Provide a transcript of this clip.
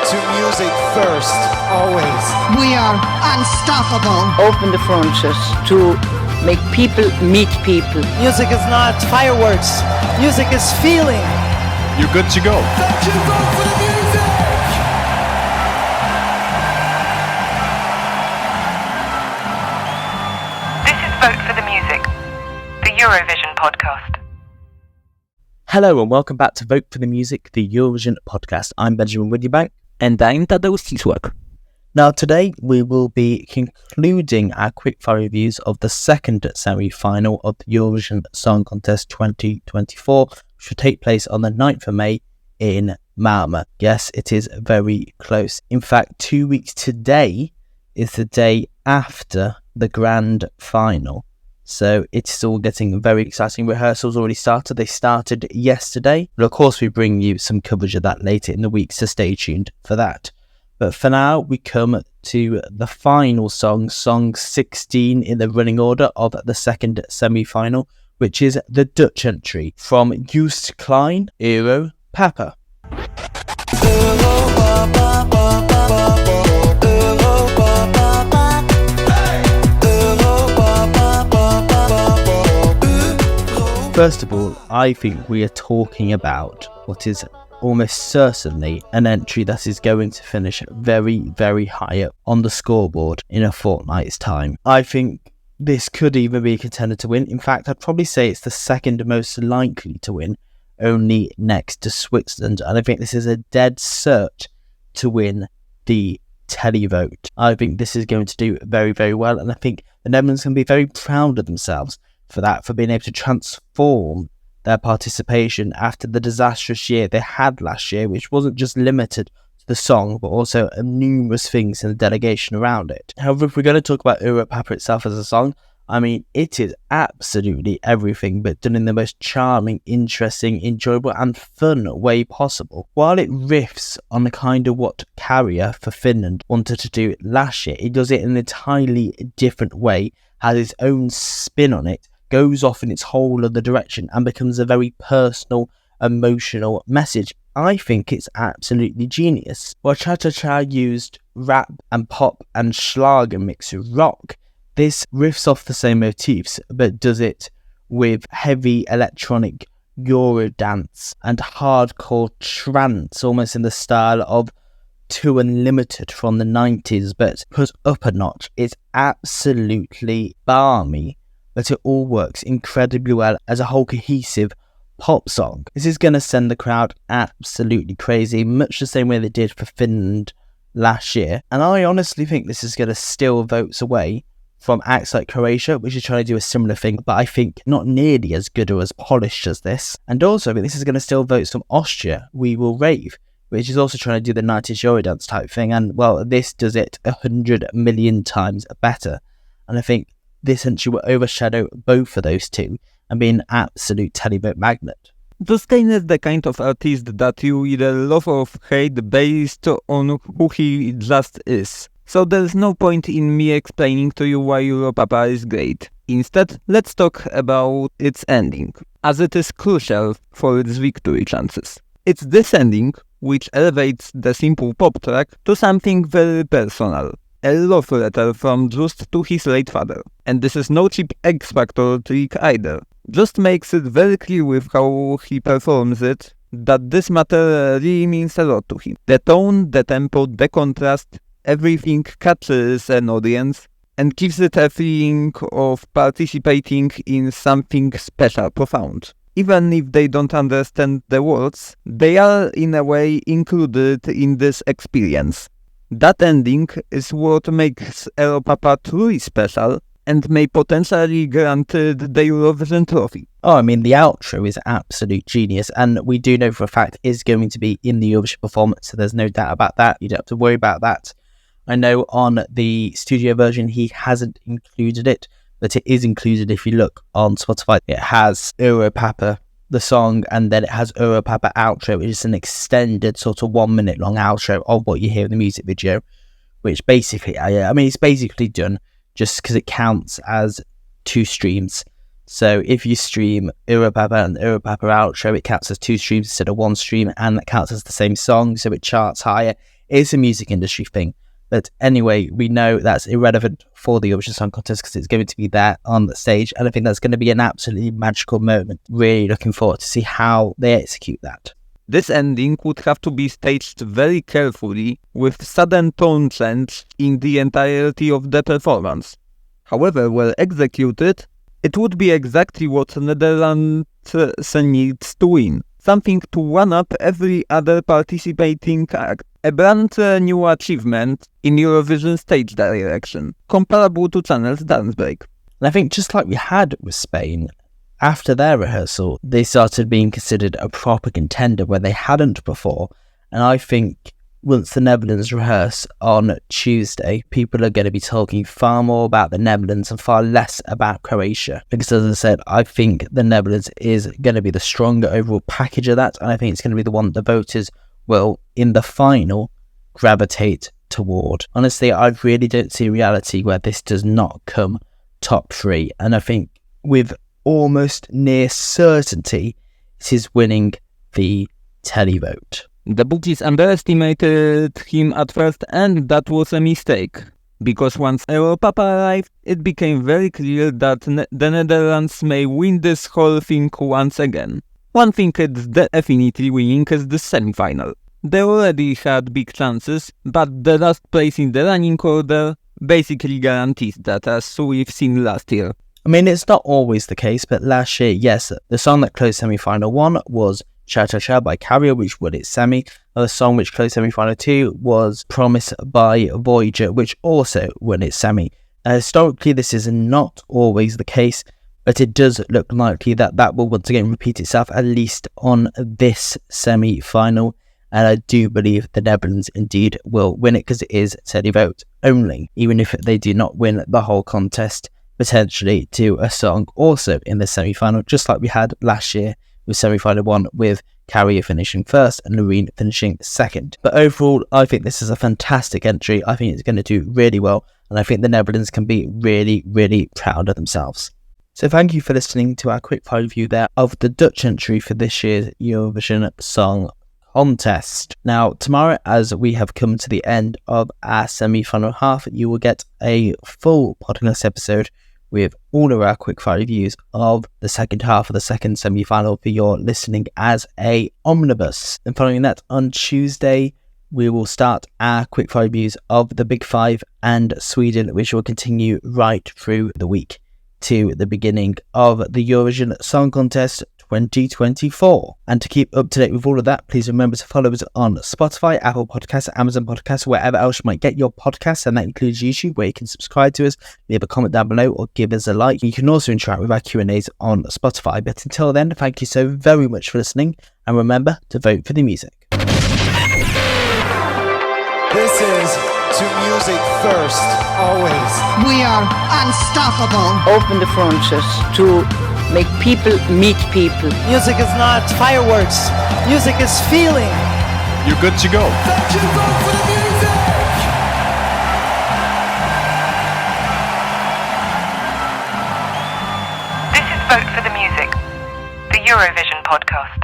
to music first, always. We are unstoppable. Open the frontiers to make people meet people. Music is not fireworks. Music is feeling. You're good to go. Thank you, vote for the music! This is Vote for the Music, the Eurovision podcast. Hello and welcome back to Vote for the Music, the Eurovision podcast. I'm Benjamin Widdybank. And I'm Tadeusz. Now today we will be concluding our quickfire reviews of the second semi-final of the Eurovision Song Contest 2024, which will take place on the 9th of May in Malmö. Yes, it is very close. In fact, 2 weeks today is the day after the grand final. So it's all getting very exciting. Rehearsals already started. They started yesterday. But of course, we bring you some coverage of that later in the week, so stay tuned for that. But for now, we come to the final song, song 16 in the running order of the second semi-final, which is the Dutch entry from Joost Klein, Europapa. First of all, I think we are talking about what is almost certainly an entry that is going to finish very, very high up on the scoreboard in a fortnight's time. I think this could even be a contender to win. In fact, I'd probably say it's the second most likely to win, only next to Switzerland. And I think this is a dead cert to win the televote. I think this is going to do very, very well. And I think the Netherlands can be very proud of themselves for that, for being able to transform their participation after the disastrous year they had last year, which wasn't just limited to the song, but also numerous things in the delegation around it. However, if we're going to talk about Europapa itself as a song, I mean, it is absolutely everything, but done in the most charming, interesting, enjoyable and fun way possible. While it riffs on the kind of what Carrier for Finland wanted to do last year, it does it in an entirely different way, has its own spin on it, goes off in its whole other direction and becomes a very personal, emotional message. I think it's absolutely genius. While Cha Cha Cha used rap and pop and Schlager mixed with rock, this riffs off the same motifs but does it with heavy electronic Eurodance and hardcore trance, almost in the style of Too Unlimited from the 90s, but put up a notch. It's absolutely balmy, but it all works incredibly well as a whole cohesive pop song. This is going to send the crowd absolutely crazy, much the same way they did for Finland last year. And I honestly think this is going to steal votes away from acts like Croatia, which is trying to do a similar thing, but I think not nearly as good or as polished as this. And also, I think this is going to steal votes from Austria, We Will Rave, which is also trying to do the 90s Eurodance type thing. And, well, this does it 100 million times better. And I think this entry will overshadow both of those two and be an absolute televote magnet. Joost Klein is the kind of artist that you either love or hate based on who he just is. So there's no point in me explaining to you why Europapa is great. Instead, let's talk about its ending, as it is crucial for its victory chances. It's this ending which elevates the simple pop track to something very personal. A love letter from Joost to his late father. And this is no cheap X Factor trick either. Joost makes it very clear with how he performs it that this matter really means a lot to him. The tone, the tempo, the contrast, everything catches an audience and gives it a feeling of participating in something special, profound. Even if they don't understand the words, they are in a way included in this experience. That ending is what makes Europapa truly special and may potentially grant the Eurovision trophy. Oh, I mean, the outro is absolute genius, and we do know for a fact is going to be in the Eurovision performance, so there's no doubt about that. You don't have to worry about that. I know on the studio version he hasn't included it, but it is included if you look on Spotify. It has Europapa, the song, and then it has Europapa outro, which is an extended sort of 1 minute long outro of what you hear in the music video, which basically, I mean, it's basically done just because it counts as 2 streams. So if you stream Europapa and Europapa outro, it counts as 2 streams instead of 1 stream, and that counts as the same song, so it charts higher. It's a music industry thing. But anyway, we know that's irrelevant for the Eurovision Song Contest because it's going to be there on the stage. And I think that's going to be an absolutely magical moment. Really looking forward to see how they execute that. This ending would have to be staged very carefully with sudden tone change in the entirety of the performance. However, well executed, it would be exactly what Netherlands needs to win. Something to one-up every other participating act. A brand new achievement in Eurovision stage direction, comparable to Channel's Dance Break. And I think just like we had with Spain, after their rehearsal, they started being considered a proper contender where they hadn't before. And I think once the Netherlands rehearse on Tuesday, people are going to be talking far more about the Netherlands and far less about Croatia. Because as I said, I think the Netherlands is going to be the stronger overall package of that. And I think it's going to be the one the voters will, in the final, gravitate toward. Honestly, I really don't see a reality where this does not come top 3. And I think with almost near certainty, it is winning the televote. The bookies underestimated him at first, and that was a mistake. Because once Europapa arrived, it became very clear that the Netherlands may win this whole thing once again. One thing it's definitely winning is the semi-final. They already had big chances, but the last place in the running order basically guarantees that, as we've seen last year. I mean, it's not always the case, but last year, yes, the song that closed semi-final 1 was Cha Cha Cha by Carrier, which won its semi. The song which closed semi-final 2 was Promise by Voyager, which also won its semi. Historically, this is not always the case, but it does look likely that that will once again repeat itself, at least on this semi-final. And I do believe the Netherlands indeed will win it because it is televote only, even if they do not win the whole contest, potentially to a song also in the semi-final, just like we had last year with semi-final 1 with Carrier finishing first and Loreen finishing second. But overall, I think this is a fantastic entry. I think it's going to do really well, and I think the Netherlands can be really, really proud of themselves. So thank you for listening to our quickfire review there of the Dutch entry for this year's Eurovision Song Contest. Now, tomorrow, as we have come to the end of our semi-final half, you will get a full podcast episode with all of our quickfire reviews of the second half of the second semi-final for your listening as a omnibus. And following that, on Tuesday, we will start our quickfire reviews of the Big Five and Sweden, which will continue right through the week to the beginning of the Eurovision Song Contest 2024. And to keep up to date with all of that, please remember to follow us on Spotify, Apple Podcasts, Amazon Podcasts, wherever else you might get your podcasts, and that includes YouTube, where you can subscribe to us, leave a comment down below, or give us a like. You can also interact with our Q&As on Spotify. But until then, thank you so very much for listening, and remember to vote for the music. This is to music first, always. We are unstoppable. Open the frontiers to make people meet people. Music is not fireworks. Music is feeling. You're good to go. Thank you, vote for the music! This is Vote for the Music, the Eurovision podcast.